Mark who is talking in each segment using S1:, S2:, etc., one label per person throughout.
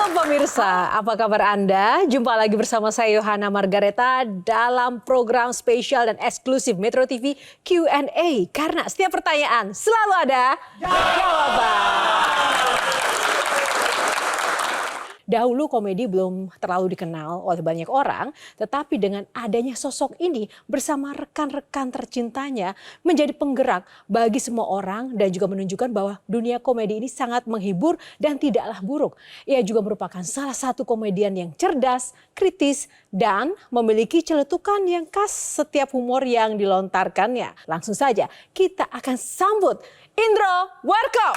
S1: Halo pemirsa, apa kabar Anda? Jumpa lagi bersama saya Yohana Margareta dalam program spesial dan eksklusif Metro TV Q&A. Karena setiap pertanyaan selalu ada jawaban. Dahulu komedi belum terlalu dikenal oleh banyak orang, tetapi dengan adanya sosok ini bersama rekan-rekan tercintanya menjadi penggerak bagi semua orang dan juga menunjukkan bahwa dunia komedi ini sangat menghibur dan tidaklah buruk. Ia juga merupakan salah satu komedian yang cerdas, kritis, dan memiliki celetukan yang khas setiap humor yang dilontarkannya. Langsung saja kita akan sambut Indro Warkop.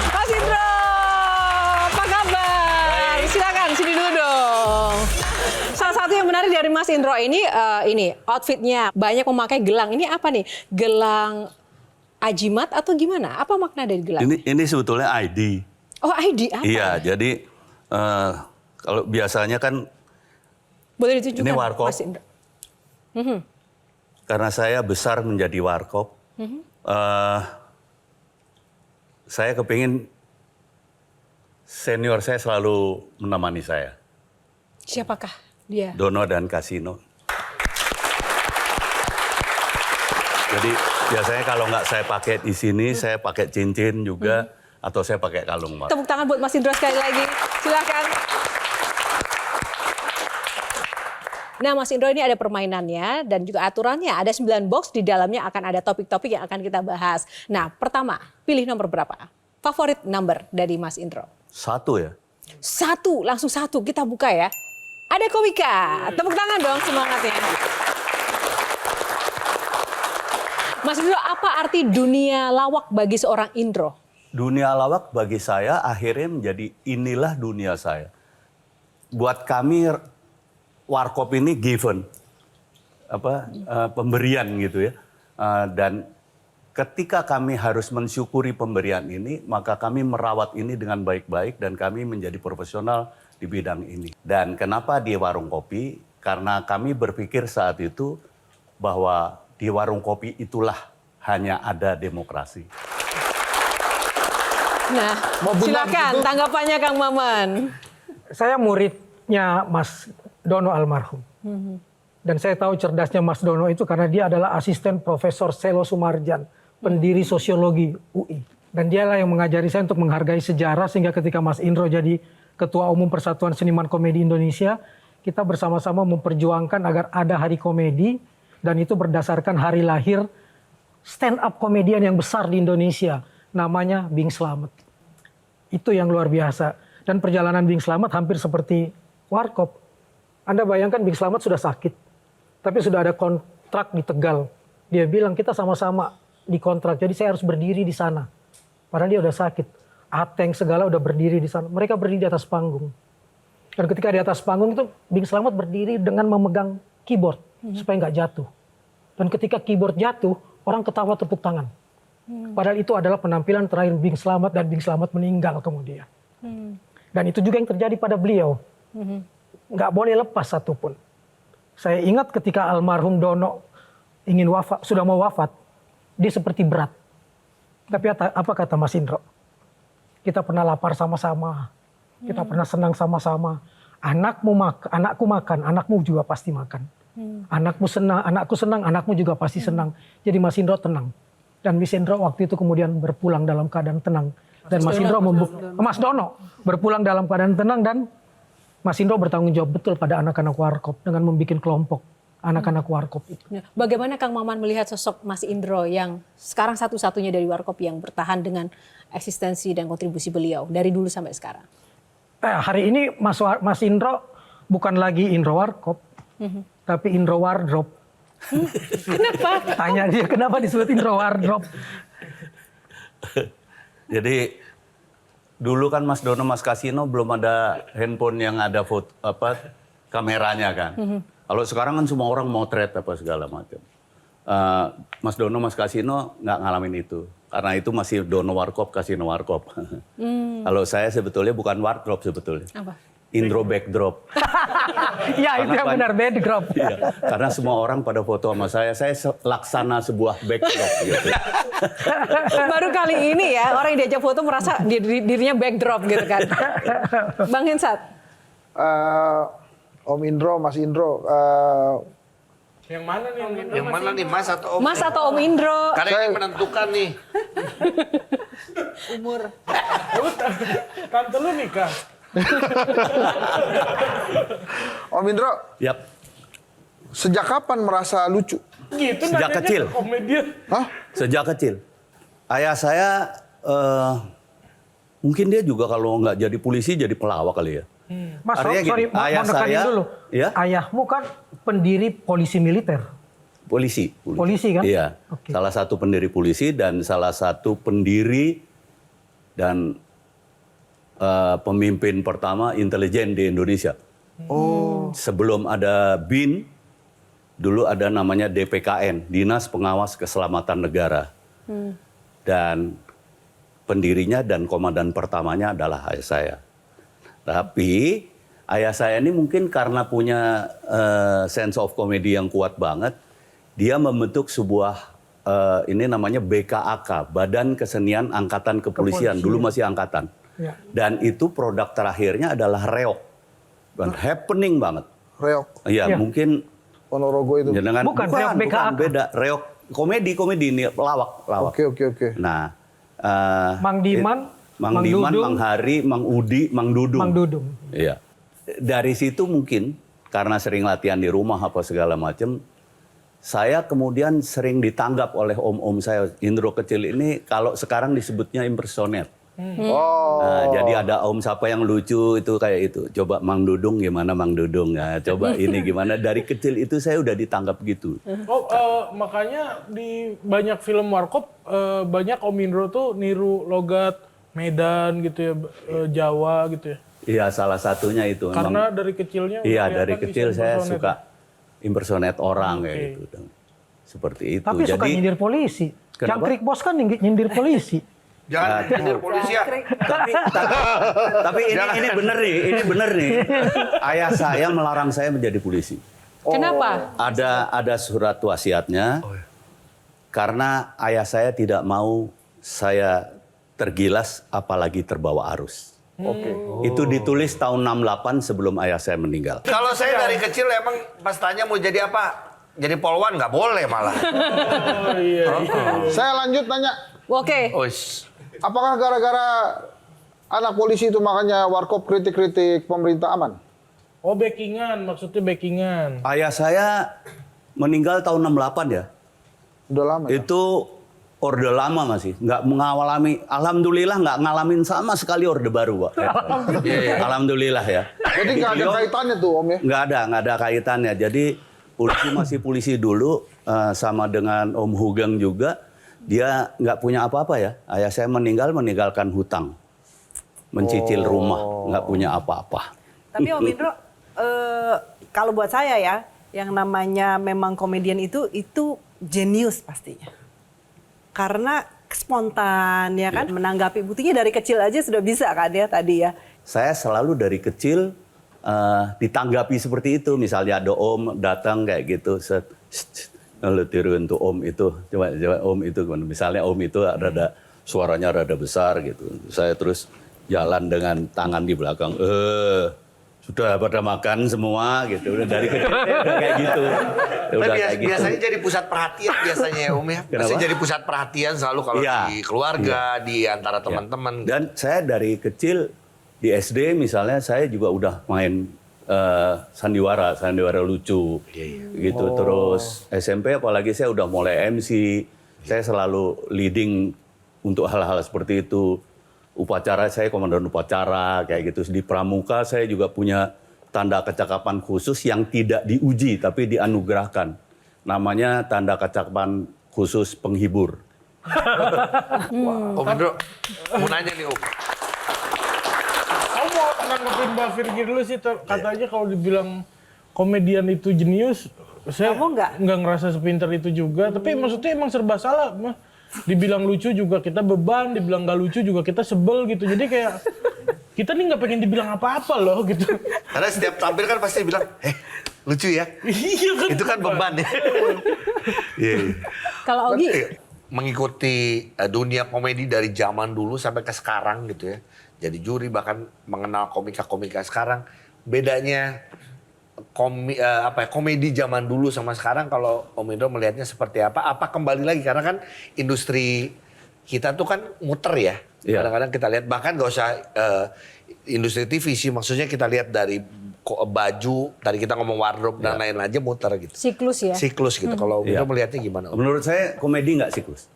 S1: Mas Indro, apa kabar? Silakan, sini dulu dong. Salah satu yang menarik dari Mas Indro ini outfitnya banyak memakai gelang. Ini apa nih? Gelang ajimat atau gimana? Apa makna dari gelang?
S2: Ini sebetulnya ID.
S1: Oh, ID apa?
S2: Iya, jadi kalau biasanya kan
S1: boleh ditunjukkan
S2: ini warkop.
S1: Mas Indro.
S2: Karena saya besar menjadi warkop, saya kepingin senior saya selalu menemani saya.
S1: Siapakah dia?
S2: Dono dan Kasino. Jadi biasanya kalau nggak saya pakai di sini, saya pakai cincin juga, atau saya pakai kalung.
S1: Tepuk tangan buat Mas Indro sekali lagi. Silakan. Nah, Mas Indro, ini ada permainannya dan juga aturannya. Ada 9 box, di dalamnya akan ada topik-topik yang akan kita bahas. Nah, pertama, pilih nomor berapa? Favorit number dari Mas Indro?
S2: 1 ya?
S1: 1, langsung 1. Kita buka ya. Ada komika. Tepuk tangan dong semangatnya. Mas Indro, apa arti dunia lawak bagi seorang Indro?
S2: Dunia lawak bagi saya akhirnya menjadi inilah dunia saya. Buat kami warkop ini given, pemberian gitu ya. Dan ketika kami harus mensyukuri pemberian ini, maka kami merawat ini dengan baik-baik dan kami menjadi profesional di bidang ini. Dan kenapa di warung kopi? Karena kami berpikir saat itu bahwa di warung kopi itulah hanya ada demokrasi.
S1: Nah, silakan tanggapannya Kang Maman.
S3: Saya muridnya Mas Dono almarhum. Dan saya tahu cerdasnya Mas Dono itu karena dia adalah asisten Profesor Selo Sumarjan, pendiri sosiologi UI. Dan dialah yang mengajari saya untuk menghargai sejarah sehingga ketika Mas Indro jadi Ketua Umum Persatuan Seniman Komedi Indonesia, kita bersama-sama memperjuangkan agar ada hari komedi dan itu berdasarkan hari lahir stand up komedian yang besar di Indonesia, namanya Bing Slamet. Itu yang luar biasa. Dan perjalanan Bing Slamet hampir seperti warkop. Anda bayangkan Bing Slamet sudah sakit, tapi sudah ada kontrak di Tegal. Dia bilang kita sama-sama dikontrak, jadi saya harus berdiri di sana. Padahal dia udah sakit. Ateng segala udah berdiri di sana. Mereka berdiri di atas panggung. Dan ketika di atas panggung itu Bing Slamet berdiri dengan memegang keyboard supaya nggak jatuh. Dan ketika keyboard jatuh, orang ketawa tepuk tangan. Padahal itu adalah penampilan terakhir Bing Slamet dan Bing Slamet meninggal kemudian. Dan itu juga yang terjadi pada beliau. Nggak boleh lepas satupun. Saya ingat ketika almarhum Dono ingin wafat, sudah mau wafat, dia seperti berat. Tapi apa kata Mas Indro? Kita pernah lapar sama-sama, kita pernah senang sama-sama. Anakku makan, anakmu juga pasti makan. Anakmu senang, anakku senang, anakmu juga pasti senang. Jadi Mas Indro tenang. Dan Mas Indro waktu itu kemudian berpulang dalam keadaan tenang. Dan Mas Dono berpulang dalam keadaan tenang dan Mas Indro bertanggung jawab betul pada anak-anak warkop dengan membuat kelompok anak-anak warkop itu.
S1: Bagaimana Kang Maman melihat sosok Mas Indro yang sekarang satu-satunya dari warkop yang bertahan dengan eksistensi dan kontribusi beliau dari dulu sampai sekarang?
S3: Hari ini Mas Indro bukan lagi Indro warkop, tapi Indro wardrobe.
S1: Kenapa?
S3: Tanya dia kenapa disebut Indro wardrobe.
S2: Jadi dulu kan Mas Dono, Mas Kasino belum ada handphone yang ada foto kameranya kan. Kalau sekarang kan semua orang motret apa segala macam. Mas Dono, Mas Kasino nggak ngalamin itu. Karena itu masih Dono warkop, Kasino warkop. Kalau saya sebetulnya bukan warkop sebetulnya.
S1: Apa?
S2: Indro backdrop.
S3: Ya itu yang benar, backdrop.
S2: Iya, karena semua orang pada foto sama saya laksana sebuah backdrop gitu.
S1: Baru kali ini ya orang yang diajak foto merasa dirinya backdrop gitu kan. Bang Hensat.
S4: Om Indro, Mas Indro,
S5: Yang mana nih?
S6: Yang mana nih, Mas atau Om?
S1: Mas atau Om Indro?
S6: Karena yang menentukan nih.
S1: Umur.
S5: Tante lu nikah.
S4: Om Indro,
S2: Yap,
S4: sejak kapan merasa lucu?
S5: Gitu
S2: Sejak
S5: nanyanya
S2: kecil.
S5: ke komedian.
S4: Hah?
S2: sejak kecil. Ayah saya mungkin dia juga kalau nggak jadi polisi jadi pelawak kali ya.
S3: Mas,
S2: Artinya
S3: sorry,
S2: gini,
S3: mau
S2: ayah
S3: nekanin
S2: saya-
S3: dulu.
S2: ya?
S3: Ayahmu kan pendiri polisi militer.
S2: Polisi.
S3: Polisi kan?
S2: Iya.
S3: Oke.
S2: Salah satu pendiri polisi dan salah satu pendiri dan pemimpin pertama intelijen di Indonesia.
S4: Oh,
S2: Sebelum ada BIN, dulu ada namanya DPKN, Dinas Pengawas Keselamatan Negara. Dan pendirinya dan komandan pertamanya adalah ayah saya. Tapi ayah saya ini mungkin karena punya sense of comedy yang kuat banget, dia membentuk sebuah ini namanya BKAK, Badan Kesenian Angkatan Kepolisian. Dulu masih angkatan.
S3: Ya.
S2: Dan itu produk terakhirnya adalah reok. Dan happening banget.
S4: reok
S2: Iya,
S3: Ya.
S2: mungkin
S4: Ponorogo itu.
S2: jenengan
S3: Bukan, reok BKAK.
S2: beda. Reok komedi ini lawak.
S4: Oke.
S2: Nah,
S3: Mang Diman,
S2: Mang
S3: Mang
S2: Diman,
S3: Dudung.
S2: Mang Hari, Mang Udi, Mang Dudung.
S3: Mang Dudung.
S2: Iya. Dari situ mungkin karena sering latihan di rumah apa segala macam, saya kemudian sering ditanggap oleh om-om saya. Indro kecil ini kalau sekarang disebutnya impersonate.
S4: Oh,
S2: Nah, jadi ada om siapa yang lucu itu kayak itu. Coba Mang Dudung gimana Mang Dudung? Nah, coba ini gimana. Dari kecil itu saya udah ditanggap gitu.
S5: Oh, makanya di banyak film warkop banyak Om Indro tuh niru logat Medan gitu ya, Jawa gitu ya.
S2: Iya, salah satunya itu.
S5: Karena dari kecilnya
S2: Iya,
S5: udah
S2: dari
S5: kelihatan
S2: kecil
S5: bisa
S2: saya
S5: impersonate.
S2: suka impersonate orang kayak
S5: Oke.
S2: gitu. Dan seperti itu.
S3: Tapi suka
S2: Jadi
S3: nyindir polisi.
S2: Kenapa?
S3: Jangkrik Bos kan nyindir polisi.
S6: Jangan nyindir polisi ya.
S2: tapi ini bener nih. Ayah saya melarang saya menjadi polisi.
S1: Kenapa?
S2: Ada surat wasiatnya. Karena ayah saya tidak mau saya tergilas apalagi terbawa arus.
S4: oke.
S2: Itu ditulis tahun 68 sebelum ayah saya meninggal.
S6: Kalau saya dari kecil emang pas tanya mau jadi apa? Jadi polwan nggak boleh malah.
S5: Oh iya.
S4: Saya lanjut tanya,
S1: Oke.
S6: Ois.
S4: apakah gara-gara anak polisi itu makanya warkop kritik-kritik pemerintah aman?
S5: Oh backingan, maksudnya backingan.
S2: Ayah saya meninggal tahun 68 ya.
S4: Udah lama ya?
S2: Itu orde lama masih, nggak mengalami, alhamdulillah nggak ngalamin sama sekali orde baru, Pak. Alhamdulillah ya.
S4: Jadi nggak ada kaitannya tuh Om ya?
S2: Nggak ada kaitannya. Jadi polisi masih polisi dulu, sama dengan Om Hugeng juga, dia nggak punya apa-apa ya. Ayah saya meninggalkan hutang, mencicil rumah, nggak punya apa-apa.
S7: Tapi Om Indro, kalau buat saya ya, yang namanya memang komedian itu jenius pastinya. Karena spontan ya kan, menanggapi buktinya dari kecil aja sudah bisa kan ya tadi ya.
S2: Saya selalu dari kecil ditanggapi seperti itu. Misalnya ada om datang kayak gitu, lalu tiruin tuh om itu, coba om itu, misalnya om itu rada suaranya rada besar gitu. Saya terus jalan dengan tangan di belakang, sudah pada makan semua gitu. Udah dari kecil udah kayak gitu. Udah kayak gitu.
S6: Biasanya jadi pusat perhatian biasanya ya Om ya. Biasanya
S2: Kenapa?
S6: jadi pusat perhatian selalu kalau
S2: Iya.
S6: di keluarga, di antara teman-teman.
S2: Dan saya dari kecil di SD misalnya saya juga udah main sandiwara lucu gitu. Terus SMP apalagi saya udah mulai MC. Saya selalu leading untuk hal-hal seperti itu. Upacara saya komandan upacara kayak gitu. Di pramuka saya juga punya tanda kecakapan khusus yang tidak diuji tapi dianugerahkan. Namanya tanda kecakapan khusus penghibur.
S6: Om Indro, mau nanya nih Om.
S5: Kamu mau nanggepin Mbak Virgi dulu sih, katanya kalau dibilang komedian itu jenius, saya
S7: Kamu nggak
S5: ngerasa sepinter itu juga. Tapi maksudnya emang serba salah, mah. Dibilang lucu juga kita beban, dibilang nggak lucu juga kita sebel gitu. Jadi kayak kita nih nggak pengen dibilang apa-apa loh gitu.
S6: Karena setiap tampil kan pasti bilang, lucu ya.
S5: Iya kan.
S6: Itu kan beban ya. Iya.
S1: Kalau Ogi,
S6: Mengikuti dunia komedi dari zaman dulu sampai ke sekarang gitu ya. Jadi juri bahkan mengenal komika-komika sekarang. Bedanya komedi zaman dulu sama sekarang kalau Om Indro melihatnya seperti apa? Apa kembali lagi karena kan industri kita tuh kan muter ya.
S2: Iya.
S6: Kadang-kadang kita lihat bahkan gak usah industri TV sih, maksudnya kita lihat dari baju, tadi kita ngomong wardrobe dan lain aja muter gitu.
S1: siklus ya.
S6: Siklus gitu. Kalau Om
S2: Iya.
S6: Indro melihatnya gimana? Om?
S2: Menurut saya komedi nggak siklus.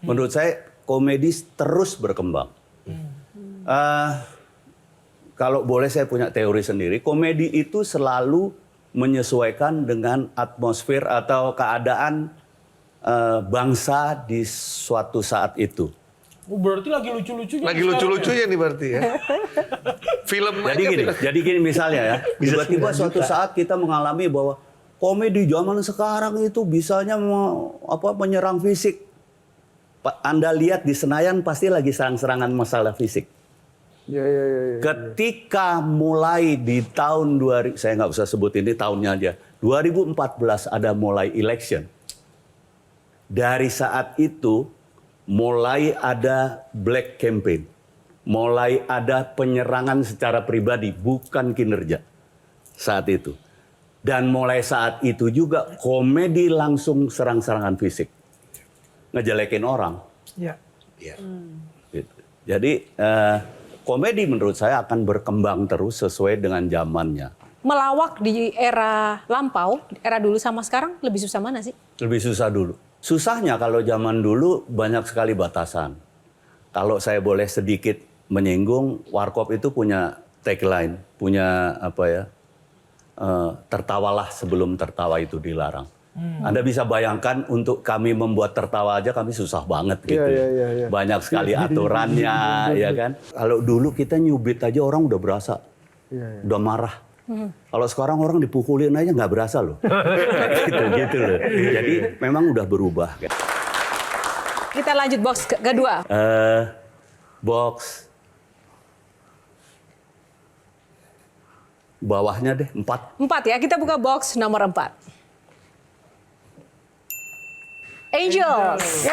S2: Menurut saya komedi terus berkembang. Kalau boleh saya punya teori sendiri, komedi itu selalu menyesuaikan dengan atmosfer atau keadaan bangsa di suatu saat itu.
S5: Berarti lagi lucu-lucunya.
S6: Lagi
S5: sekarang
S6: lucu-lucunya nih berarti ya. Film
S2: Jadi gini misalnya ya, tiba-tiba suatu saat kita mengalami bahwa komedi zaman sekarang itu bisanya menyerang fisik. Anda lihat di Senayan pasti lagi serang-serangan masalah fisik.
S4: Ya.
S2: Ketika mulai di tahun 2000, saya nggak usah sebut ini tahunnya aja, 2014 ada mulai election. Dari saat itu mulai ada black campaign, mulai ada penyerangan secara pribadi, bukan kinerja saat itu. Dan mulai saat itu juga komedi langsung serang-serangan fisik, ngejelekin orang.
S3: Ya.
S6: Iya.
S2: Gitu. Jadi komedi menurut saya akan berkembang terus sesuai dengan zamannya.
S1: Melawak di era lampau, era dulu sama sekarang lebih susah mana sih?
S2: Lebih susah dulu. Susahnya kalau zaman dulu banyak sekali batasan. Kalau saya boleh sedikit menyinggung, Warkop itu punya tagline, punya tertawalah sebelum tertawa itu dilarang. Anda bisa bayangkan untuk kami membuat tertawa aja kami susah banget gitu.
S4: Iya.
S2: Banyak sekali aturannya, ya kan. Kalau dulu kita nyubit aja orang udah berasa, udah marah. Kalau sekarang orang dipukulin aja nggak berasa loh. gitu loh. Jadi memang udah berubah.
S1: Kita lanjut box kedua.
S2: Box bawahnya deh 4.
S1: 4 ya, kita buka box nomor 4. Angels.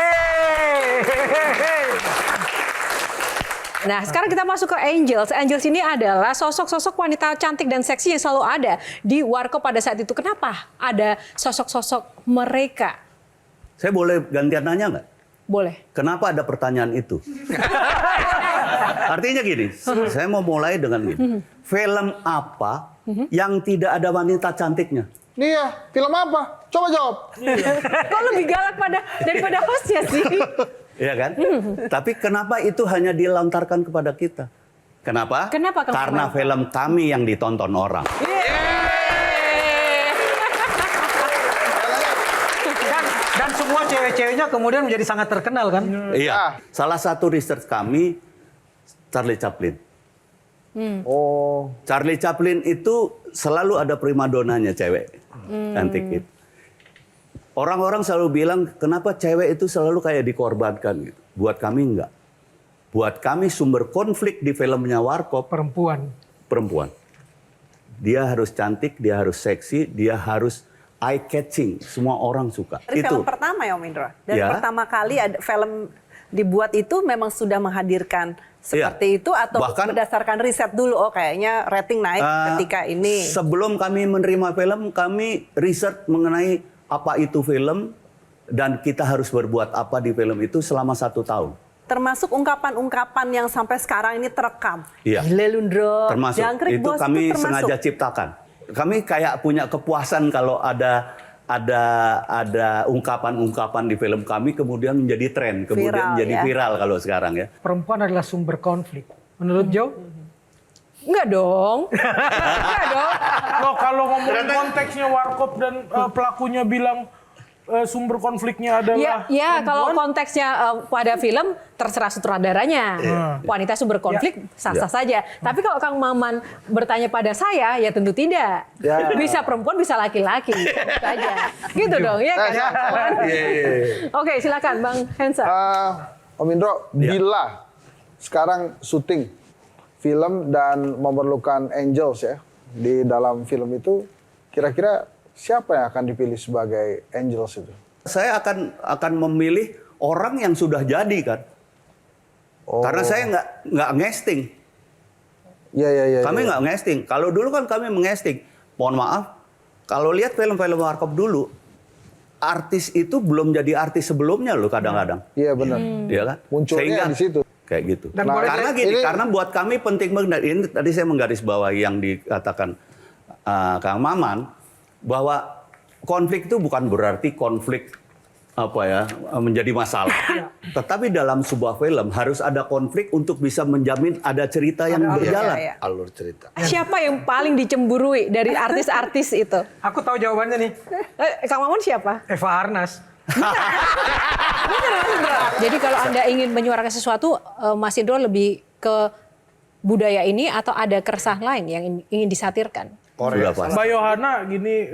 S1: Nah, sekarang kita masuk ke Angels. Angels ini adalah sosok-sosok wanita cantik dan seksi yang selalu ada di Warkop pada saat itu. Kenapa ada sosok-sosok mereka?
S2: Saya boleh gantian nanya nggak?
S1: Boleh.
S2: Kenapa ada pertanyaan itu? Artinya gini, saya mau mulai dengan gini. Film apa yang tidak ada wanita cantiknya?
S4: Nih ya, film apa? Coba jawab.
S1: Kok lebih galak daripada hostnya sih?
S2: Iya kan? Tapi kenapa itu hanya dilontarkan kepada kita? Kenapa?
S1: Kenapa, Kang
S2: Karena
S1: Firman?
S2: film kami yang ditonton orang.
S3: Dan semua cewek-ceweknya kemudian menjadi sangat terkenal kan?
S2: Iya. Salah satu research kami, Charlie Chaplin.
S4: Oh,
S2: Charlie Chaplin itu selalu ada primadonanya cewek. Cantik itu. Orang-orang selalu bilang, kenapa cewek itu selalu kayak dikorbankan gitu. Buat kami enggak. Buat kami sumber konflik di filmnya Warkop,
S3: Perempuan.
S2: perempuan. Dia harus cantik, dia harus seksi, dia harus eye-catching. Semua orang suka.
S7: Dari
S2: Itu.
S7: film pertama ya Om Indro? Dari
S2: Ya.
S7: pertama kali ada film dibuat itu memang sudah menghadirkan seperti itu atau
S2: Bahkan-
S7: berdasarkan riset dulu, oh kayaknya rating naik ketika ini.
S2: Sebelum kami menerima film, kami riset mengenai apa itu film dan kita harus berbuat apa di film itu selama 1 tahun.
S7: Termasuk ungkapan-ungkapan yang sampai sekarang ini terekam.
S2: Iya.
S7: Gile Lundro,
S2: Termasuk
S7: Jangkrik
S2: itu
S7: Bos
S2: kami
S7: itu termasuk.
S2: sengaja ciptakan. Kami kayak punya kepuasan kalau ada ungkapan-ungkapan di film kami kemudian menjadi tren, kemudian
S7: Viral,
S2: menjadi
S7: ya.
S2: viral kalau sekarang ya.
S3: Perempuan adalah sumber konflik. Menurut Joe?
S1: Enggak dong. Enggak dong.
S5: Loh, kalau ngomongin konteksnya Warkop dan pelakunya bilang sumber konfliknya adalah
S1: Ya, kalau
S5: perempuan,
S1: konteksnya pada film terserah sutradaranya. Wanita sumber konflik sah-sah saja. Tapi kalau Kang Maman bertanya pada saya, ya tentu tidak.
S4: Ya.
S1: Bisa perempuan, bisa laki-laki. Saja. Gitu dong, ya kan? Oke, silakan Bang Hensa.
S4: Om Indro,
S2: Iya.
S4: bila sekarang syuting film dan memerlukan angels ya di dalam film itu, kira-kira siapa yang akan dipilih sebagai angels itu?
S2: Saya akan memilih orang yang sudah jadi kan. Karena saya nggak ngesting.
S4: Iya.
S2: Kami nggak ngesting. Kalau dulu kan kami mengesting. Mohon maaf, kalau lihat film-film Warkop dulu, artis itu belum jadi artis sebelumnya loh kadang-kadang.
S4: Iya benar.
S2: Iya kan?
S4: Munculnya di situ.
S2: Kayak gitu.
S3: Dan
S2: Karena gini,
S4: ini-
S2: karena buat kami penting banget. Ini tadi saya menggarisbawahi yang dikatakan Kang Maman, bahwa konflik itu bukan berarti konflik menjadi masalah. Tetapi dalam sebuah film harus ada konflik untuk bisa menjamin ada cerita yang berjalan.
S7: Iya.
S6: Alur cerita.
S1: Siapa yang paling dicemburui dari artis-artis itu?
S3: Aku tahu jawabannya nih,
S1: Kang Maman siapa?
S3: Eva Arnas.
S1: Jadi kalau Anda ingin menyuarakan sesuatu, Mas Indro lebih ke budaya ini atau ada keresahan lain yang ingin disatirkan?
S2: Sudah pasti.
S5: Mbak Yohana gini,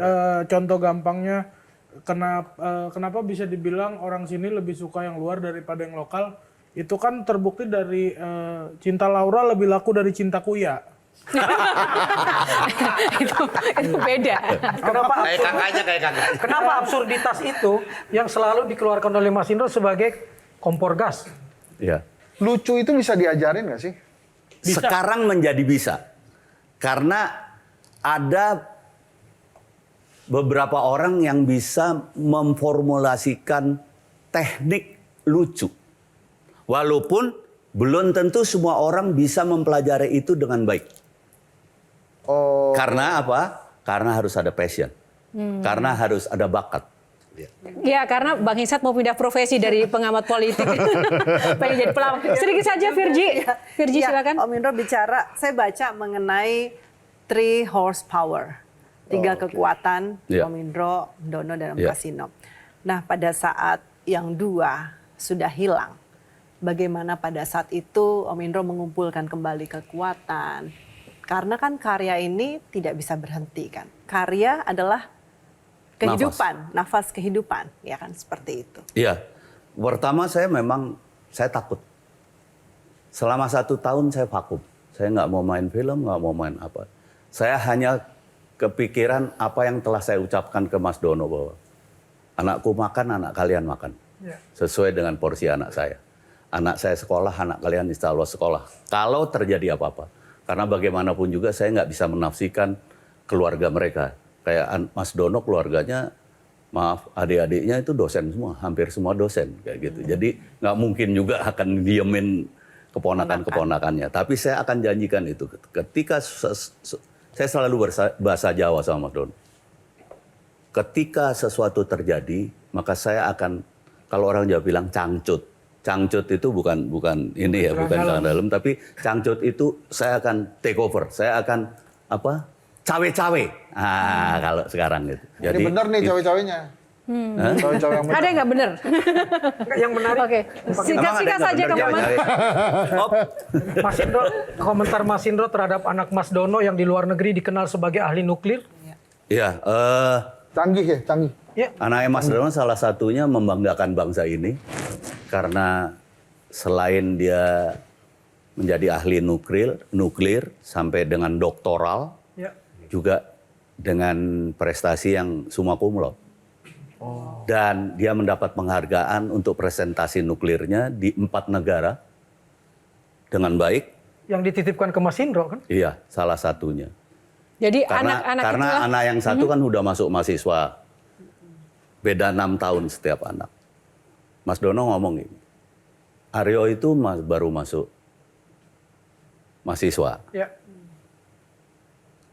S5: contoh gampangnya, kenapa bisa dibilang orang sini lebih suka yang luar daripada yang lokal? Itu kan terbukti dari cinta Laura lebih laku dari cinta Kuya.
S1: itu beda.
S3: Kenapa
S6: Kayak kakaknya.
S3: Kenapa absurditas itu yang selalu dikeluarkan oleh Mas Indro sebagai kompor gas?
S2: Iya.
S4: Lucu itu bisa diajarin nggak sih?
S2: Sekarang menjadi bisa. Karena ada beberapa orang yang bisa memformulasikan teknik lucu. Walaupun belum tentu semua orang bisa mempelajari itu dengan baik.
S4: Oh,
S1: Hmm.
S2: Karena apa? Karena harus ada passion. Karena harus ada bakat.
S1: Ya, karena Bang Hensat mau pindah profesi dari pengamat politik. Pengen jadi pelawak. Sedikit saja, Virgi. Virgi,
S7: Ya,
S1: silakan.
S7: Om Indro bicara, saya baca mengenai 3 horsepower. 3 kekuatan,
S2: Ya.
S7: Om Indro, Dono, dan Om
S2: Ya.
S7: Kasino. Nah, pada saat yang 2 sudah hilang, bagaimana pada saat itu Om Indro mengumpulkan kembali kekuatan? Karena kan karya ini tidak bisa berhenti kan. Karya adalah kehidupan, nafas kehidupan, ya kan, seperti itu.
S2: Iya. Pertama saya takut. Selama 1 tahun saya vakum. Saya nggak mau main film, nggak mau main apa. Saya hanya kepikiran apa yang telah saya ucapkan ke Mas Dono bahwa anakku makan, anak kalian makan. Sesuai dengan porsi anak saya. Anak saya sekolah, anak kalian insya Allah sekolah. Kalau terjadi apa-apa. Karena bagaimanapun juga saya nggak bisa menafsirkan keluarga mereka. Kayak Mas Dono keluarganya, maaf, adik-adiknya itu dosen semua, hampir semua dosen kayak gitu. Jadi nggak mungkin juga akan diemin keponakan-keponakannya. Tapi saya akan janjikan itu. Ketika saya selalu bahasa Jawa sama Mas Dono. Ketika sesuatu terjadi, maka saya akan, kalau orang Jawa bilang cangcut. Cangcut itu bukan ini ya, bukan tangan dalam, tapi cangcut itu saya akan take over. Saya akan cawe-cawe. Kalau sekarang gitu.
S4: ini bener nih cawe-cawenya. Cawe-cawe yang bener.
S1: Ada yang nggak bener?
S3: Yang menarik,
S1: Oke,
S2: Emang
S1: singkat-singkat
S2: ada yang nggak
S1: saja,
S2: bener
S1: Kang Maman.
S2: cawe-cawe? Op.
S3: Mas Indro, komentar Mas Indro terhadap anak Mas Dono yang di luar negeri dikenal sebagai ahli nuklir?
S2: Iya,
S4: Canggih ya, canggih.
S2: anaknya Mas Dono salah satunya membanggakan bangsa ini karena selain dia menjadi ahli nuklir sampai dengan doktoral, juga dengan prestasi yang summa cum laude. Dan dia mendapat penghargaan untuk presentasi nuklirnya di 4 negara dengan baik.
S3: Yang dititipkan ke Mas Indro kan?
S2: Iya, salah satunya.
S1: Jadi
S2: Karena
S1: anak-anak
S2: anak yang satu kan udah masuk mahasiswa. Beda 6 tahun setiap anak. Mas Dono ngomong ini. Aryo itu baru masuk mahasiswa.
S3: Ya.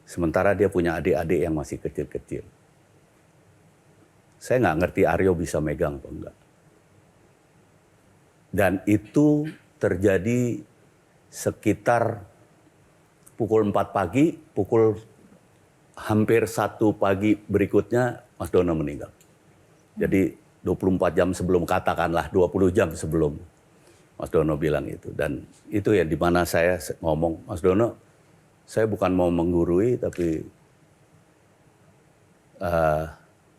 S2: Sementara dia punya adik-adik yang masih kecil-kecil. Saya nggak ngerti Aryo bisa megang apa enggak. Dan itu terjadi sekitar pukul 4 pagi, pukul hampir 1 pagi berikutnya Mas Dono meninggal. Jadi 24 jam sebelum, katakanlah 20 jam sebelum Mas Dono bilang itu. Dan itu ya di mana saya ngomong, Mas Dono, saya bukan mau menggurui, tapi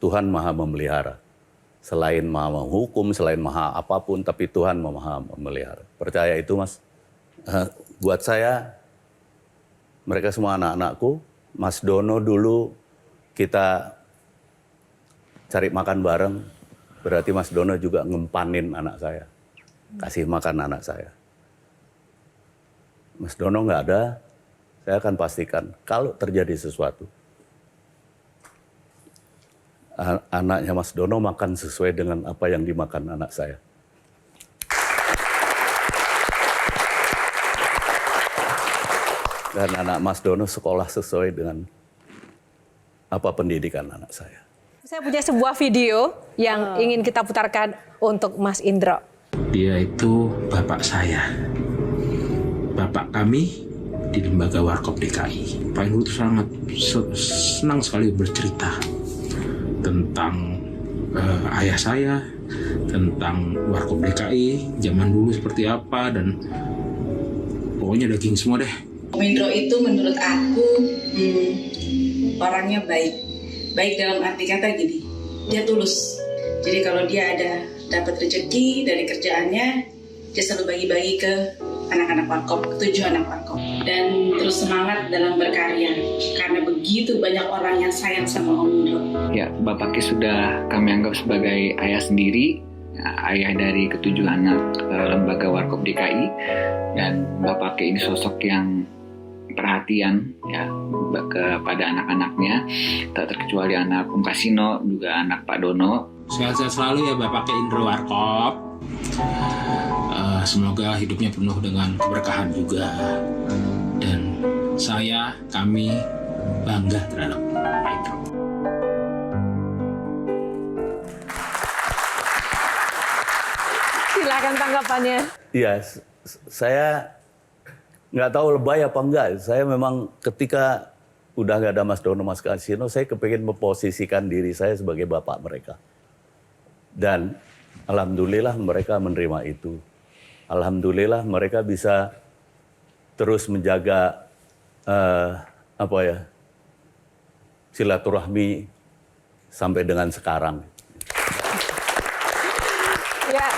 S2: Tuhan maha memelihara. Selain maha menghukum, selain maha apapun, tapi Tuhan maha memelihara. Percaya itu, Mas. Buat saya, Mereka semua anak-anakku. Mas Dono dulu kita cari makan bareng. Berarti Mas Dono juga ngempanin anak saya. Kasih makan anak saya. Mas Dono nggak ada, saya akan pastikan kalau terjadi sesuatu. Anaknya Mas Dono makan sesuai dengan apa yang dimakan anak saya. Dan anak Mas Dono sekolah sesuai dengan apa pendidikan anak saya.
S1: Saya punya sebuah video yang ingin kita putarkan untuk Mas Indro.
S8: Dia itu bapak saya. Bapak kami di Lembaga Warkop DKI. Pak Indro itu sangat senang sekali bercerita tentang ayah saya, tentang Warkop DKI, zaman dulu seperti apa, dan pokoknya daging semua deh.
S9: Om Indro itu menurut aku orangnya baik. Baik dalam arti kata gini, dia tulus. Jadi kalau dia ada dapat rezeki dari kerjaannya, dia selalu bagi-bagi ke anak-anak Warkop, ke 7 anak Warkop. Dan terus semangat dalam berkarya, karena begitu banyak orang yang sayang sama Om Indro.
S10: Ya, Bapak Ki sudah kami anggap sebagai ayah sendiri, ayah dari ke-7 anak Lembaga Warkop DKI. Dan Bapak Ki ini sosok yang perhatian ya kepada anak-anaknya, tak terkecuali anak Om Kasino, juga anak Pak Dono.
S8: Sehat-sehat selalu ya Bapak Ki Indro Warkop. Semoga hidupnya penuh dengan keberkahan juga. Dan kami bangga terhadap Pak Indro.
S1: Silakan tanggapannya.
S2: Iya, saya nggak tahu lebay apa enggak. Saya memang ketika udah nggak ada Mas Dono, Mas Kasino, saya kepingin memposisikan diri saya sebagai bapak mereka. Dan alhamdulillah mereka menerima itu. Alhamdulillah mereka bisa terus menjaga silaturahmi sampai dengan sekarang.
S1: Ya.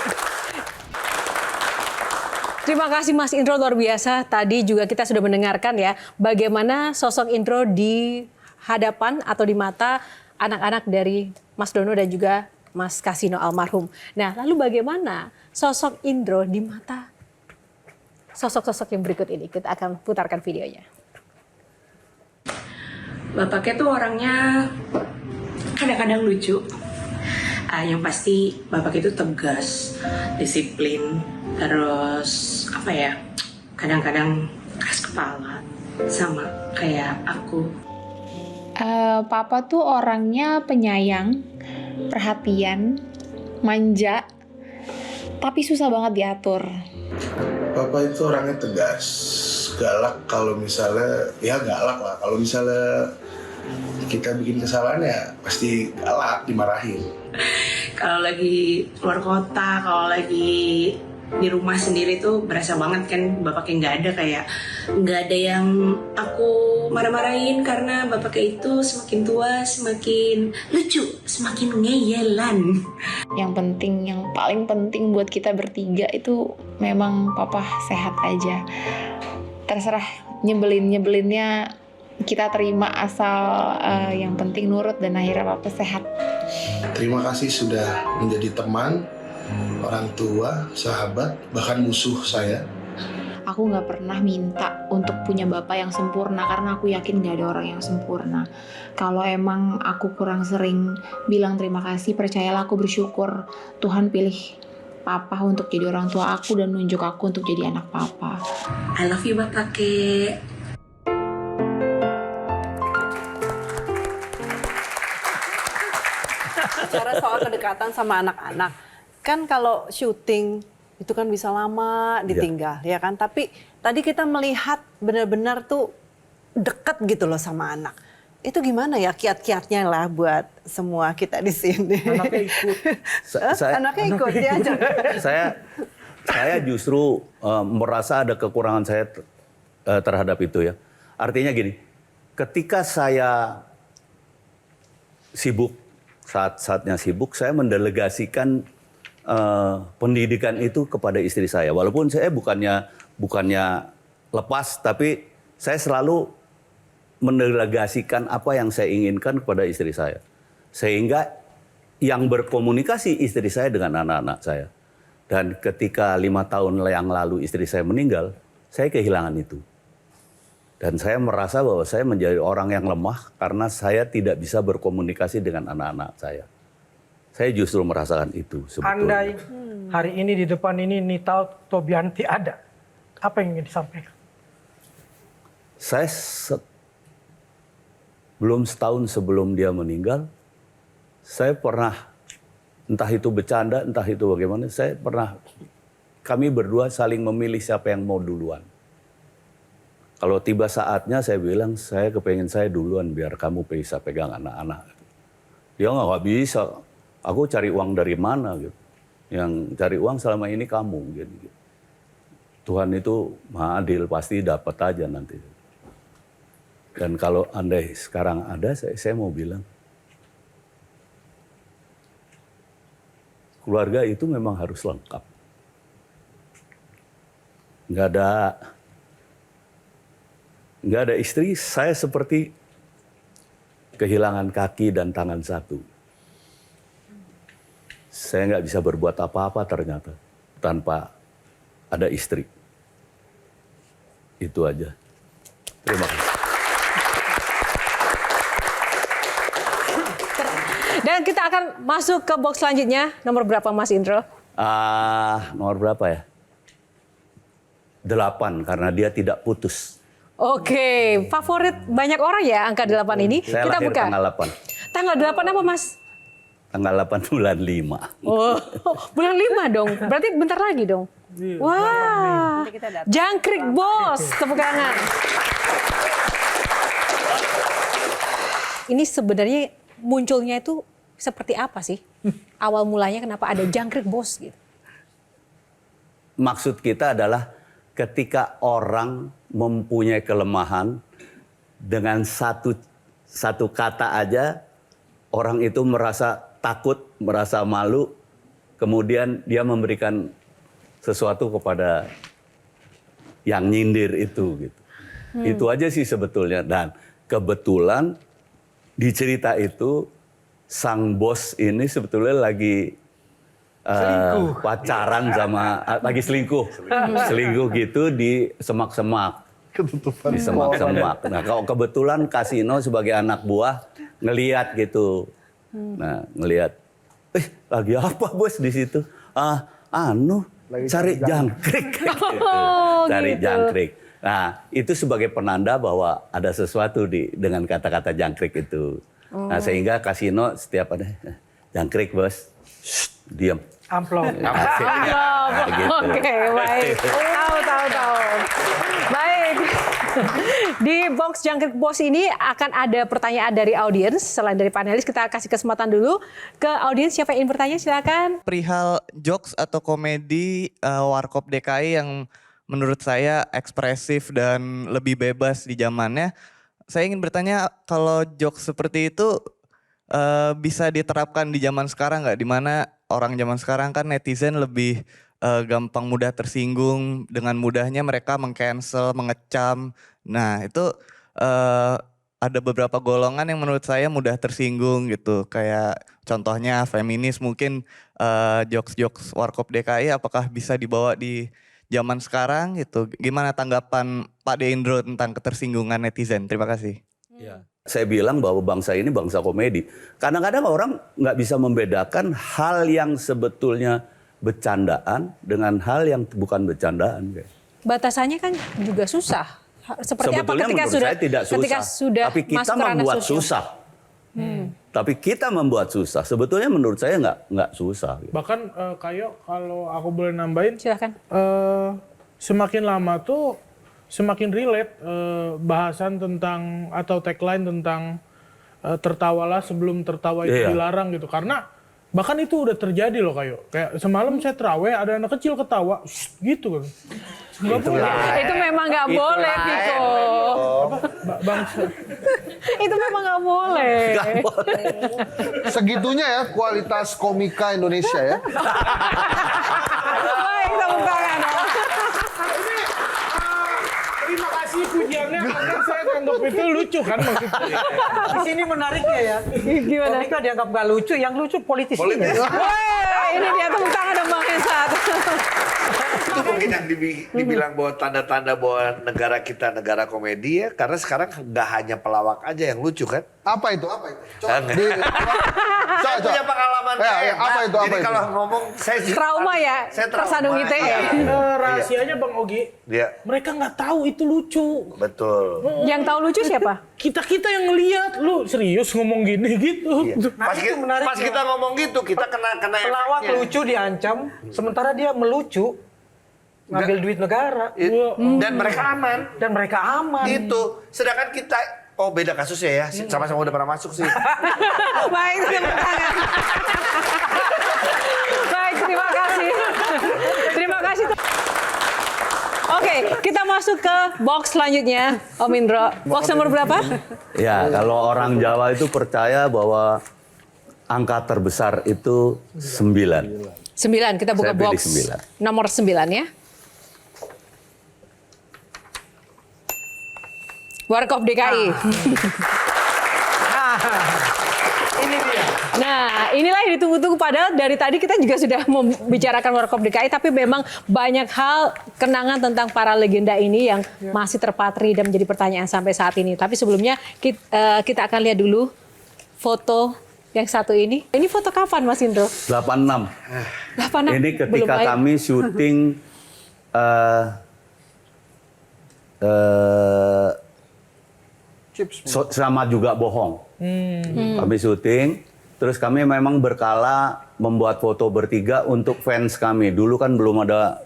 S1: Terima kasih Mas Indro, luar biasa. Tadi juga kita sudah mendengarkan ya bagaimana sosok Indro di hadapan atau di mata anak-anak dari Mas Dono dan juga Mas Kasino almarhum. Nah, lalu bagaimana sosok Indro di mata sosok-sosok yang berikut ini? Kita akan putarkan videonya.
S9: Bapaknya tuh orangnya kadang-kadang lucu. Yang pasti Bapaknya itu tegas, disiplin, terus kadang-kadang keras kepala, sama kayak aku.
S11: Papa tuh orangnya penyayang, perhatian, manja, tapi susah banget diatur.
S12: Papa itu orangnya tegas, galak kalau misalnya, ya galak lah. Kalau misalnya kita bikin kesalahan ya pasti galak, dimarahin.
S9: Kalau lagi keluar kota, kalau lagi di rumah sendiri tuh berasa banget kan Bapaknya nggak ada yang aku marah-marahin, karena Bapaknya itu semakin tua semakin lucu, semakin ngeyelan.
S11: Yang paling penting buat kita bertiga itu memang Papa sehat aja. Terserah nyebelinnya kita terima, asal yang penting nurut dan akhirnya Papa sehat.
S12: Terima kasih sudah menjadi teman, orang tua, sahabat, bahkan musuh saya.
S11: Aku gak pernah minta untuk punya bapak yang sempurna, karena aku yakin gak ada orang yang sempurna. Kalau emang aku kurang sering bilang terima kasih, percayalah aku bersyukur Tuhan pilih Papa untuk jadi orang tua aku dan nunjuk aku untuk jadi anak Papa.
S9: I love you Bapaknya.
S7: Bicara soal kedekatan sama anak-anak, kan kalau syuting itu kan bisa lama ditinggal, ya kan? Tapi tadi kita melihat benar-benar tuh deket gitu loh sama anak. Itu gimana ya kiat-kiatnya lah buat semua kita di sini?
S3: Anaknya ikut.
S7: Anaknya ikut ya.
S2: Saya justru merasa ada kekurangan saya terhadap itu ya. Artinya gini, ketika saya sibuk, saat-saatnya sibuk, saya mendelegasikan pendidikan itu kepada istri saya. Walaupun saya bukannya lepas, tapi saya selalu mendelegasikan apa yang saya inginkan kepada istri saya. Sehingga yang berkomunikasi istri saya dengan anak-anak saya. Dan ketika 5 tahun yang lalu istri saya meninggal, saya kehilangan itu. Dan saya merasa bahwa saya menjadi orang yang lemah karena saya tidak bisa berkomunikasi dengan anak-anak saya. Saya justru merasakan itu sebetulnya.
S3: Andai hari ini di depan ini Nita Tobianti ada, apa yang ingin disampaikan?
S2: Saya belum setahun sebelum dia meninggal, saya pernah, entah itu bercanda, entah itu bagaimana, kami berdua saling memilih siapa yang mau duluan. Kalau tiba saatnya saya bilang, saya kepengen saya duluan biar kamu bisa pegang anak-anak. Dia nggak bisa, aku cari uang dari mana gitu. Yang cari uang selama ini kamu gitu. Tuhan itu maha adil, pasti dapat aja nanti. Dan kalau andai sekarang ada, saya mau bilang, keluarga itu memang harus lengkap. Nggak ada istri, saya seperti kehilangan kaki dan tangan satu. Saya nggak bisa berbuat apa-apa ternyata tanpa ada istri. Itu aja. Terima kasih.
S1: Dan kita akan masuk ke box selanjutnya. Nomor berapa Mas Indro?
S2: Nomor berapa ya? 8 karena dia tidak putus.
S1: Oke, favorit banyak orang ya angka 8 ini.
S2: Saya
S1: Kita
S2: lahir
S1: buka.
S2: tanggal 8.
S1: Tanggal 8 apa Mas?
S2: Tanggal 8 bulan 5.
S1: Oh, bulan 5 dong. Berarti bentar lagi dong. Wah, jangkrik bos, tepuk tangan. Ini sebenarnya munculnya itu seperti apa sih? Awal mulanya kenapa ada jangkrik bos gitu?
S2: Maksud kita adalah ketika orang mempunyai kelemahan dengan satu kata aja, orang itu merasa takut, merasa malu, kemudian dia memberikan sesuatu kepada yang nyindir itu gitu. Itu aja sih sebetulnya. Dan kebetulan di cerita itu sang bos ini sebetulnya lagi pacaran sama, lagi selingkuh gitu di semak-semak. Di semak-semak. Nah, kalau kebetulan Kasino sebagai anak buah ngelihat gitu. Nah, ngelihat, lagi apa bos di situ? Cari jangkrik. Gitu. Cari jangkrik. Nah, itu sebagai penanda bahwa ada sesuatu dengan kata-kata jangkrik itu. Nah, sehingga Kasino setiap ada jangkrik bos, diam.
S3: Amplop.
S2: Gitu.
S1: Oke, baik. Tahu. Baik. Di box jangkrik bos ini akan ada pertanyaan dari audiens. Selain dari panelis, kita kasih kesempatan dulu ke audiens. Siapa yang ingin bertanya, silakan.
S13: Perihal jokes atau komedi Warkop DKI yang menurut saya ekspresif dan lebih bebas di zamannya. Saya ingin bertanya, kalau jokes seperti itu bisa diterapkan di zaman sekarang nggak? Dimana orang zaman sekarang kan netizen lebih gampang mudah tersinggung, dengan mudahnya mereka meng-cancel, mengecam. Nah itu ada beberapa golongan yang menurut saya mudah tersinggung gitu. Kayak contohnya feminis, mungkin jokes-jokes Warkop DKI apakah bisa dibawa di zaman sekarang gitu. Gimana tanggapan Pak Deindro tentang ketersinggungan netizen? Terima kasih.
S2: Saya bilang bahwa bangsa ini bangsa komedi. Kadang-kadang orang nggak bisa membedakan hal yang sebetulnya bercandaan dengan hal yang bukan bercandaan.
S1: Batasannya kan juga susah. Seperti
S2: sebetulnya
S1: apa ketika
S2: menurut saya tidak susah,
S1: ketika sudah
S2: tapi kita
S1: masuk ke ranah
S2: membuat
S1: sosial?
S2: susah. Tapi kita membuat susah. Sebetulnya menurut saya nggak susah.
S5: Bahkan Kayo, kalau aku boleh nambahin,
S1: silakan.
S5: Semakin lama tuh semakin relate bahasan tentang atau tagline tentang tertawalah sebelum tertawa itu dilarang gitu. Karena bahkan itu udah terjadi loh Kayo. Kayak semalam saya terawih ada anak kecil ketawa gitu kan.
S1: Itu memang nggak boleh, Piko.
S5: Bangsa.
S1: Itu memang nggak boleh.
S4: Segitunya ya kualitas komika Indonesia ya.
S1: Baik, tepuk tangan.
S5: Terima kasih pujiannya. Saya anggap itu lucu kan maksudnya.
S3: Di sini menariknya ya.
S1: Gimana?
S3: Komika dianggap nggak lucu, yang lucu politisinya.
S1: Wah, ini dia tepuk tangan dong Bang Hensat.
S6: Itu mungkin yang dibilang bahwa tanda-tanda bahwa negara kita negara komedi ya, karena sekarang nggak hanya pelawak aja yang lucu kan.
S4: Apa itu?
S6: Saya punya pengalaman
S4: apa itu?
S6: Jadi kalau ngomong saya
S1: Trauma ya, tersandung ITE.
S6: Iya.
S5: Rahasianya Bang Ogi, mereka nggak tahu itu lucu.
S6: Betul.
S1: Yang tahu lucu siapa?
S5: Kita yang ngelihat, lu serius ngomong gini gitu.
S6: Pas kita ngomong gitu, kita kena
S3: pelawak
S6: efeknya.
S3: lucu diancam, sementara dia melucu ngambil duit negara.
S6: Dan mereka aman. Itu. Sedangkan kita, oh beda kasusnya ya, sama-sama udah pernah masuk sih.
S1: Baik, tepuk tangan. Baik, terima kasih. Terima kasih. Oke, kita masuk ke box selanjutnya, Om Indro. Box nomor berapa?
S2: Ya, kalau orang Jawa itu percaya bahwa angka terbesar itu 9.
S1: 9, kita buka
S2: Saya pilih
S1: box
S2: 9.
S1: nomor 9 ya. Warkop DKI.
S3: Ini dia.
S1: Nah, inilah yang ditunggu-tunggu. Padahal dari tadi kita juga sudah membicarakan Warkop DKI, tapi memang banyak hal kenangan tentang para legenda ini yang masih terpatri dan menjadi pertanyaan sampai saat ini. Tapi sebelumnya kita akan lihat dulu foto yang satu ini. Ini foto kapan, Mas Indro?
S2: 86.
S1: 86.
S2: Ini ketika kami syuting sama juga bohong. Kami syuting, terus kami memang berkala membuat foto bertiga untuk fans kami. Dulu kan belum ada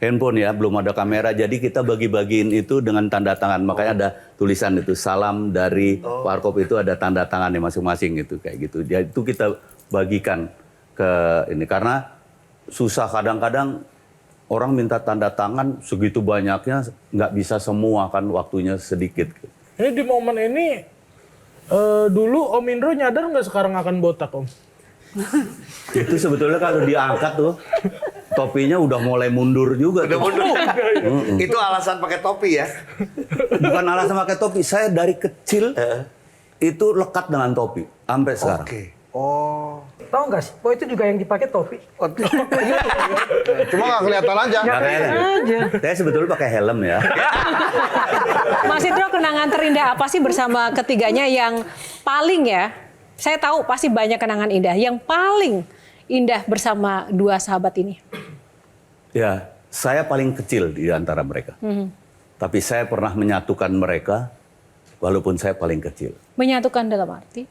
S2: handphone ya, belum ada kamera, jadi kita bagi-bagiin itu dengan tanda tangan. Makanya ada tulisan itu, salam dari Warkop, itu ada tanda tangannya masing-masing gitu, kayak gitu. Jadi itu kita bagikan ke ini, karena susah kadang-kadang orang minta tanda tangan segitu banyaknya, nggak bisa semua kan, waktunya sedikit.
S5: Ini di momen ini, dulu Om Indro nyadar nggak sekarang akan botak, Om?
S2: Itu sebetulnya kalau diangkat tuh, topinya udah mulai mundur juga.
S6: Udah mundur. Itu alasan pakai topi ya?
S2: Bukan alasan pakai topi, saya dari kecil itu lekat dengan topi, sampai sekarang.
S4: Oh.
S3: Tahu nggak sih, bahwa itu juga yang dipakai topi.
S4: Cuma nggak kelihatan aja.
S2: Nggak kelihatan. Saya sebetulnya pakai helm ya.
S1: Mas Indro, kenangan terindah apa sih bersama ketiganya yang paling ya? Saya tahu pasti banyak kenangan indah. Yang paling indah bersama dua sahabat ini?
S2: Ya, saya paling kecil di antara mereka. Tapi saya pernah menyatukan mereka, walaupun saya paling kecil.
S1: Menyatukan dalam arti?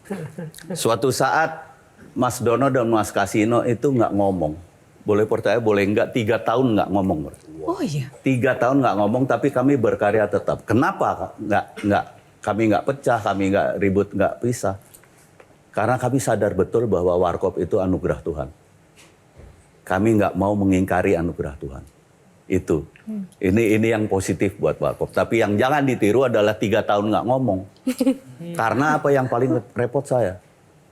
S2: Suatu saat Mas Dono dan Mas Kasino itu nggak ngomong. Boleh percaya, boleh nggak, 3 tahun nggak ngomong.
S1: Oh iya?
S2: 3 tahun nggak ngomong, tapi kami berkarya tetap. Kenapa kami nggak pecah, kami nggak ribut, nggak pisah? Karena kami sadar betul bahwa Warkop itu anugerah Tuhan. Kami nggak mau mengingkari anugerah Tuhan. Itu. Ini yang positif buat Warkop. Tapi yang jangan ditiru adalah 3 tahun nggak ngomong. Karena apa yang paling repot saya?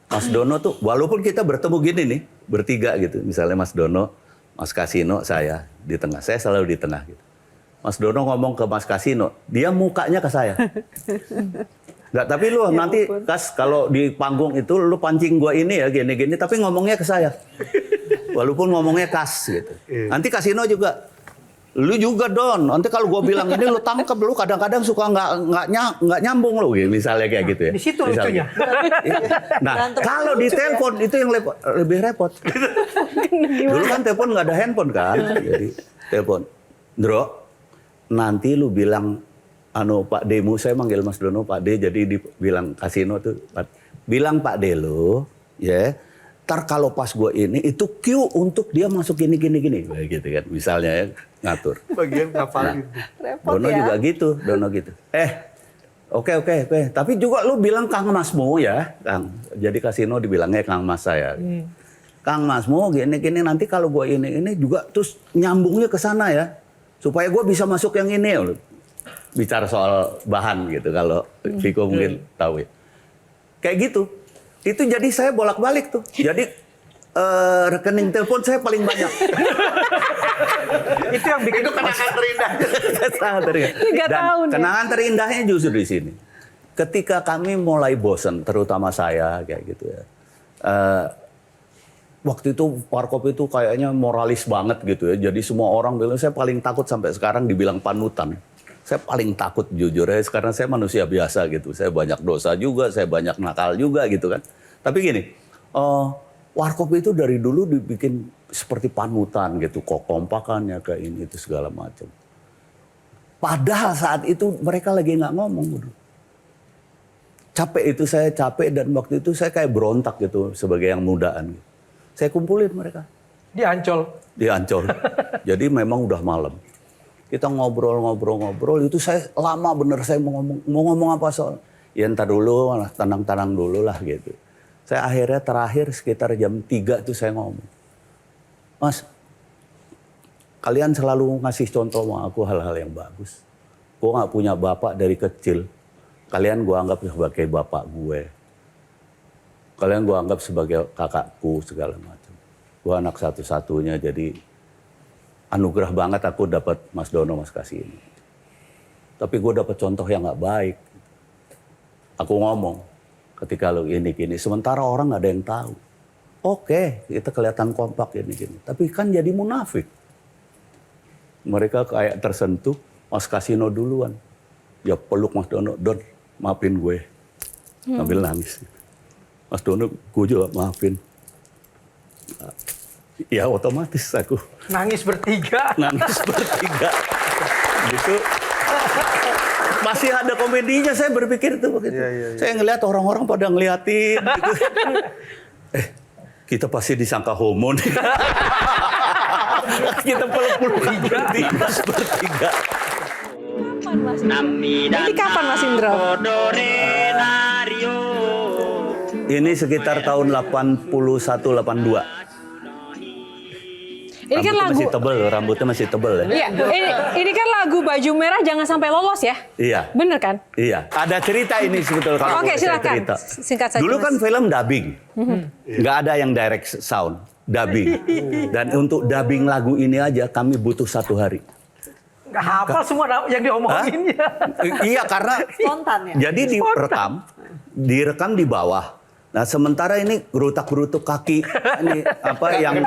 S2: Mas Dono tuh, walaupun kita bertemu gini nih, bertiga gitu. Misalnya Mas Dono, Mas Kasino, saya di tengah. Saya selalu di tengah gitu. Mas Dono ngomong ke Mas Kasino, dia mukanya ke saya. Nggak, tapi lu nanti Kas, kalau di panggung itu lu pancing gua ini ya gini-gini, tapi ngomongnya ke saya. Walaupun ngomongnya Kas gitu. Nanti Kasino juga, lu juga Don, nanti kalau gua bilang ini lu tangkap, lu kadang-kadang suka nggak nyambung lu, misalnya kayak gitu ya.
S3: Di situ lucunya.
S2: Nah, kalau di telepon itu yang lebih repot. Dulu kan telepon nggak ada handphone kan, jadi telepon, Ndro, nanti lu bilang, Pak Demu, saya manggil Mas Dono Pak D, jadi dibilang Kasino tuh, bilang Pak D lo, ya, ntar kalau pas gue ini, itu cue untuk dia masuk gini, gitu kan, misalnya ya, ngatur.
S6: Bagian ngapalin.
S2: Dono juga gitu, Dono gitu. Oke, tapi juga lu bilang Kang Masmu ya, Kang. Jadi Kasino dibilangnya Kang Mas saya. Kang Masmu gini, nanti kalau gue ini juga terus nyambungnya ke sana ya, supaya gue bisa masuk yang ini. Bicara soal bahan gitu, kalau Viko mungkin tahu ya. Kayak gitu. Itu jadi saya bolak-balik tuh. Jadi rekening telepon saya paling banyak.
S3: Itu yang bikin
S6: Itu kenangan terindah.
S2: Sangat terindah.
S1: 3
S2: Dan
S1: tahun ya?
S2: kenangan terindahnya justru di sini. Ketika kami mulai bosan, terutama saya kayak gitu ya. Waktu itu Warkop itu kayaknya moralis banget gitu ya. Jadi semua orang bilang, saya paling takut sampai sekarang dibilang panutan. Saya paling takut jujur ya, karena saya manusia biasa gitu. Saya banyak dosa juga, saya banyak nakal juga gitu kan. Tapi gini, Warkop itu dari dulu dibikin seperti panutan gitu. Kok kompakannya kayak ini itu segala macam. Padahal saat itu mereka lagi nggak ngomong gitu. Capek itu saya capek dan waktu itu saya kayak berontak gitu sebagai yang mudaan. Saya kumpulin mereka.
S3: di Ancol.
S2: Di Ancol. Jadi memang udah malam. Kita ngobrol itu saya lama bener saya mau ngomong apa soal. Ya ntar dulu, tenang-tenang dulu lah gitu. Saya akhirnya terakhir sekitar jam 3 tuh saya ngomong. Mas, kalian selalu ngasih contoh sama aku hal-hal yang bagus. Gue gak punya bapak dari kecil. Kalian gue anggap sebagai bapak gue. Kalian gue anggap sebagai kakakku segala macam. Gue anak satu-satunya, jadi anugerah banget aku dapat Mas Dono, Mas Kasih ini. Tapi gue dapat contoh yang gak baik. Aku ngomong ketika lo gini-gini, sementara orang gak ada yang tahu. Oke, kita kelihatan kompak gini-gini. Tapi kan jadi munafik. Mereka kayak tersentuh, Mas Kasino duluan. Ya peluk Mas Dono, Don maafin gue. Sambil nangis. Mas Dono, gue juga maafin. Ya otomatis aku.
S3: Nangis bertiga.
S2: Nangis bertiga. Gitu. Masih ada komedinya, saya berpikir itu begitu. Saya ngelihat orang-orang pada ngeliatin. Gitu. Kita pasti disangka homo nih. Kita peluk-peluk bertiga.
S1: Ini kapan Mas Indro?
S2: Ini sekitar tahun 81-82.
S1: Ini kan lagu
S2: masih tebel, rambutnya masih tebel ya.
S1: Iya, ini kan lagu Baju Merah Jangan Sampai Lolos ya?
S2: Iya.
S1: Bener kan?
S2: Iya. Ada cerita ini sebetulnya kalau
S1: Oke,
S2: boleh saya
S1: silakan.
S2: cerita.
S1: Singkat saja.
S2: Dulu kan
S1: Mas.
S2: film dubbing. Nggak ada yang direct sound, dubbing. Dan untuk dubbing lagu ini aja kami butuh 1 hari.
S3: Gak hafal semua yang diomongin ya.
S2: Iya, karena
S7: Spontan ya?
S2: jadi direkam di bawah. Nah sementara ini gerutak-gerutuk kaki ini apa yang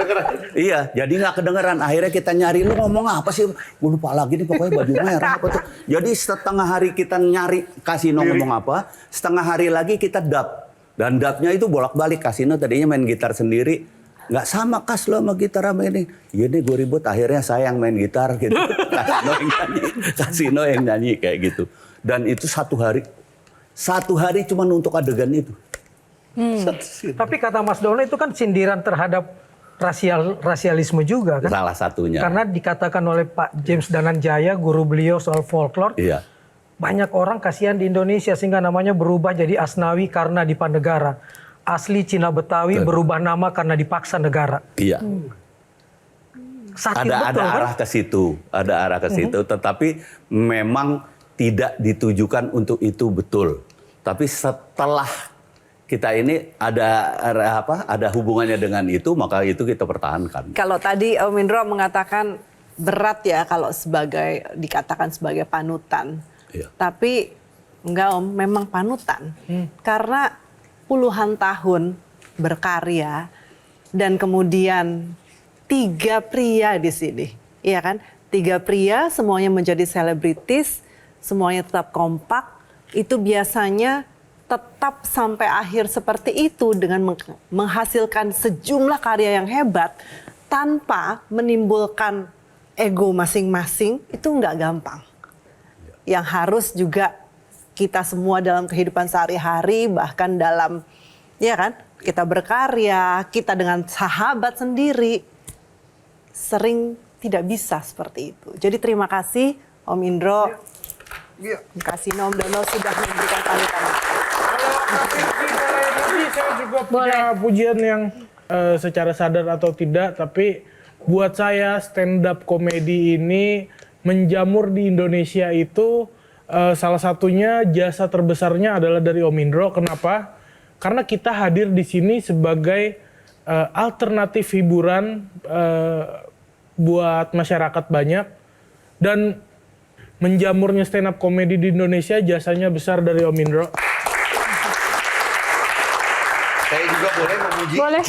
S2: iya jadi nggak kedengeran. Akhirnya kita nyari, lu ngomong apa sih? Gue lupa lagi nih, pokoknya baju merah apa tuh. Jadi setengah hari kita nyari Kasino ngomong apa, setengah hari lagi kita dub. Dan dubnya itu bolak-balik. Kasino tadinya main gitar sendiri, nggak sama Kas lo sama gitar sama ini. Iya nih gue ribut, akhirnya saya yang main gitar gitu. Kasino yang nyanyi kayak gitu. Dan itu 1 hari. 1 hari cuma untuk adegan itu.
S3: Tapi kata Mas Dono itu kan sindiran terhadap rasialisme juga kan?
S2: Salah satunya.
S3: Karena dikatakan oleh Pak James Dananjaya, guru beliau soal folklore,
S2: Iya.
S3: banyak orang kasihan di Indonesia sehingga namanya berubah jadi Asnawi karena dipanegara. Asli Cina Betawi berubah nama karena dipaksa negara.
S2: Iya.
S3: Sakit
S2: Ada
S3: betul kan?
S2: arah ke situ, ada arah ke situ, tetapi memang tidak ditujukan untuk itu betul. Tapi setelah kita ini ada hubungannya dengan itu, maka itu kita pertahankan.
S7: Kalau tadi Om Indro mengatakan berat ya kalau dikatakan sebagai panutan.
S2: Iya.
S7: Tapi enggak Om, memang panutan. Karena puluhan tahun berkarya dan kemudian 3 pria di sini. Iya kan? 3 pria semuanya menjadi selebritis, semuanya tetap kompak. Itu biasanya tetap sampai akhir seperti itu dengan menghasilkan sejumlah karya yang hebat tanpa menimbulkan ego masing-masing, itu nggak gampang. Yang harus juga kita semua dalam kehidupan sehari-hari, bahkan dalam ya kan kita berkarya, kita dengan sahabat sendiri sering tidak bisa seperti itu. Jadi terima kasih Om Indro, terima kasih Om Dono sudah memberikan panutan.
S5: Ini saya juga punya pujian yang secara sadar atau tidak, tapi buat saya stand up komedi ini menjamur di Indonesia itu salah satunya jasa terbesarnya adalah dari Om Indro. Kenapa? Karena kita hadir di sini sebagai alternatif hiburan buat masyarakat banyak, dan menjamurnya stand up comedy di Indonesia jasanya besar dari Om Indro.
S6: Saya juga boleh memuji.
S1: Boleh.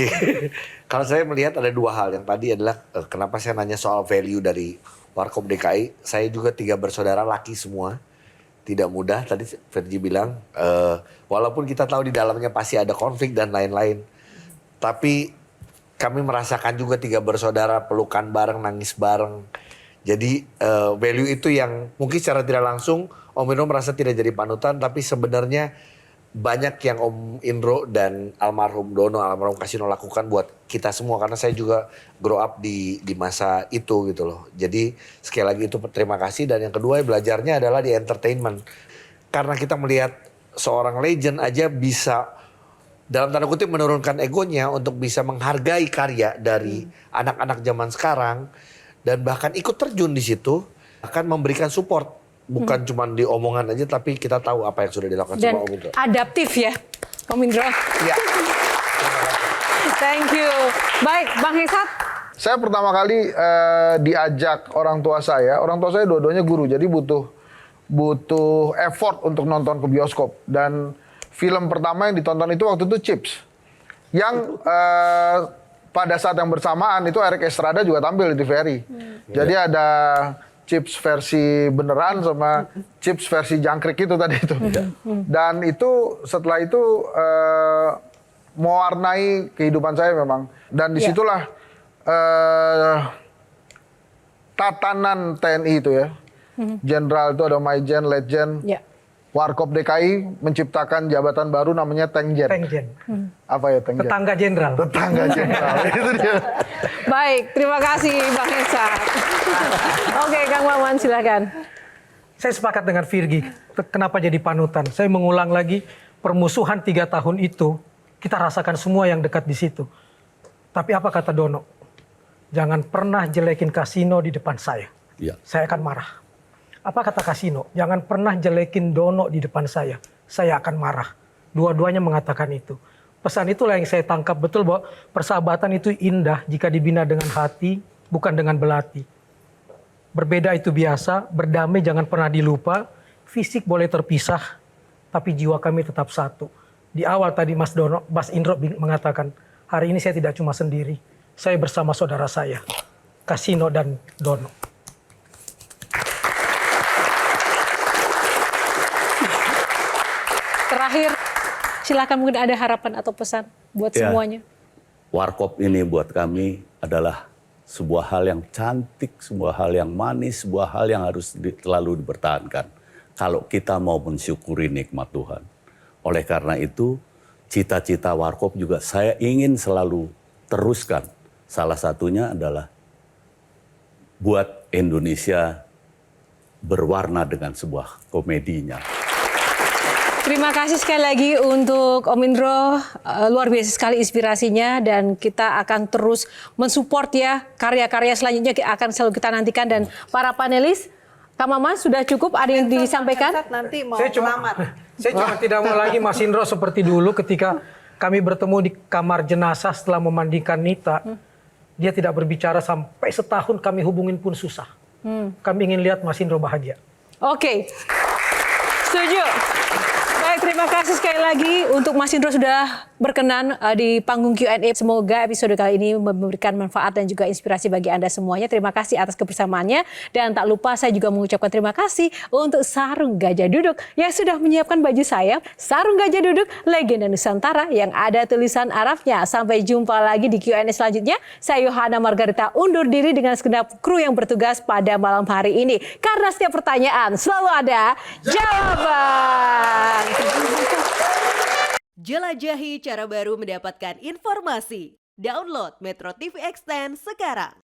S6: Kalau saya melihat ada dua hal. Yang tadi adalah kenapa saya nanya soal value dari Warkop DKI. Saya juga 3 bersaudara laki semua. Tidak mudah, tadi Fergie bilang, walaupun kita tahu di dalamnya pasti ada konflik dan lain-lain. Tapi kami merasakan juga 3 bersaudara pelukan bareng, nangis bareng. Jadi value itu yang mungkin secara tidak langsung Om Indro merasa tidak jadi panutan, tapi sebenarnya banyak yang Om Indro dan almarhum Dono, almarhum Kasino lakukan buat kita semua. Karena saya juga grow up di masa itu gitu loh. Jadi sekali lagi itu terima kasih. Dan yang kedua belajarnya adalah di entertainment. Karena kita melihat seorang legend aja bisa dalam tanda kutip menurunkan egonya untuk bisa menghargai karya dari anak-anak zaman sekarang. Dan bahkan ikut terjun di situ akan memberikan support. Bukan cuma di omongan aja, tapi kita tahu apa yang sudah dilakukan sama Om Indro.
S1: Adaptif ya, Om Indro.
S6: Ya.
S1: Thank you. Baik, Bang Hesat.
S4: Saya pertama kali diajak orang tua saya dua-duanya guru, jadi butuh effort untuk nonton ke bioskop. Dan film pertama yang ditonton itu waktu itu Chips. Yang pada saat yang bersamaan itu Erik Estrada juga tampil di TVRI. Jadi ada Chips versi beneran sama Chips versi jangkrik itu tadi itu. Dan itu setelah itu mewarnai kehidupan saya memang. Dan disitulah tatanan TNI itu ya. Jenderal itu ada Maijen, Letjen. Warkop DKI menciptakan jabatan baru namanya Tengjen. Apa ya Tengjen?
S3: Tetangga jenderal.
S4: Tetangga jenderal. Itu dia.
S1: Baik, terima kasih Bang Hesat. Oke, Kang Maman silakan.
S3: Saya sepakat dengan Virgi. Kenapa jadi panutan? Saya mengulang lagi, permusuhan 3 tahun itu kita rasakan semua yang dekat di situ. Tapi apa kata Dono? Jangan pernah jelekin Kasino di depan saya. Saya akan marah. Apa kata Kasino? Jangan pernah jelekin Dono di depan saya akan marah. Dua-duanya mengatakan itu. Pesan itulah yang saya tangkap betul bahwa persahabatan itu indah jika dibina dengan hati, bukan dengan belati. Berbeda itu biasa, berdamai jangan pernah dilupa, fisik boleh terpisah, tapi jiwa kami tetap satu. Di awal tadi Mas Indro mengatakan, hari ini saya tidak cuma sendiri, saya bersama saudara saya, Kasino dan Dono.
S1: Terakhir, silakan mungkin ada harapan atau pesan buat semuanya.
S2: Warkop ini buat kami adalah sebuah hal yang cantik, sebuah hal yang manis, sebuah hal yang harus selalu dipertahankan. Kalau kita mau mensyukuri nikmat Tuhan. Oleh karena itu, cita-cita Warkop juga saya ingin selalu teruskan. Salah satunya adalah buat Indonesia berwarna dengan sebuah komedinya.
S1: Terima kasih sekali lagi untuk Om Indro, luar biasa sekali inspirasinya dan kita akan terus mensupport ya karya-karya selanjutnya akan selalu kita nantikan. Dan para panelis, Kak Maman sudah cukup, ada yang disampaikan?
S7: Nanti mau
S3: Saya cuma tidak mau lagi Mas Indro seperti dulu ketika kami bertemu di kamar jenazah setelah memandikan Nita. Dia tidak berbicara sampai setahun, kami hubungin pun susah. Kami ingin lihat Mas Indro bahagia.
S1: Oke, setuju. Baik, terima kasih sekali lagi untuk Mas Indro sudah berkenan di panggung Q&A. Semoga episode kali ini memberikan manfaat dan juga inspirasi bagi Anda semuanya. Terima kasih atas kebersamaannya. Dan tak lupa saya juga mengucapkan terima kasih untuk Sarung Gajah Duduk yang sudah menyiapkan baju sayap. Sarung Gajah Duduk, legenda Nusantara yang ada tulisan Arabnya. Sampai jumpa lagi di Q&A selanjutnya. Saya Yohana Margarita undur diri dengan segenap kru yang bertugas pada malam hari ini. Karena setiap pertanyaan selalu ada jawaban.
S14: Jelajahi cara baru mendapatkan informasi. Download Metro TV Extend sekarang.